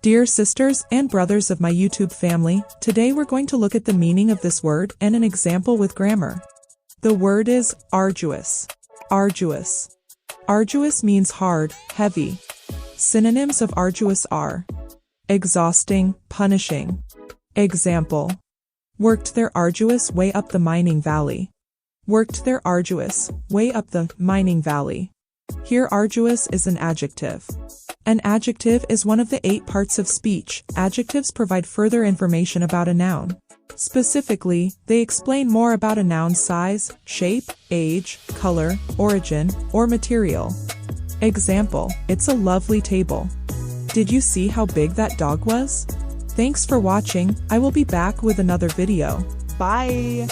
Dear sisters and brothers of my YouTube family, today we're going to look at the meaning of this word and an example with grammar. The word is arduous. Arduous. Arduous means hard, heavy. Synonyms of arduous are exhausting, punishing. Example: worked their arduous way up the mining valley. Worked their arduous way up the mining valley. Here arduous is an adjective. An adjective is one of the 8 parts of speech. Adjectives provide further information about a noun. Specifically, they explain more about a noun's size, shape, age, color, origin, or material. Example: it's a lovely table. Did you see how big that dog was? Thanks for watching. I will be back with another video. Bye!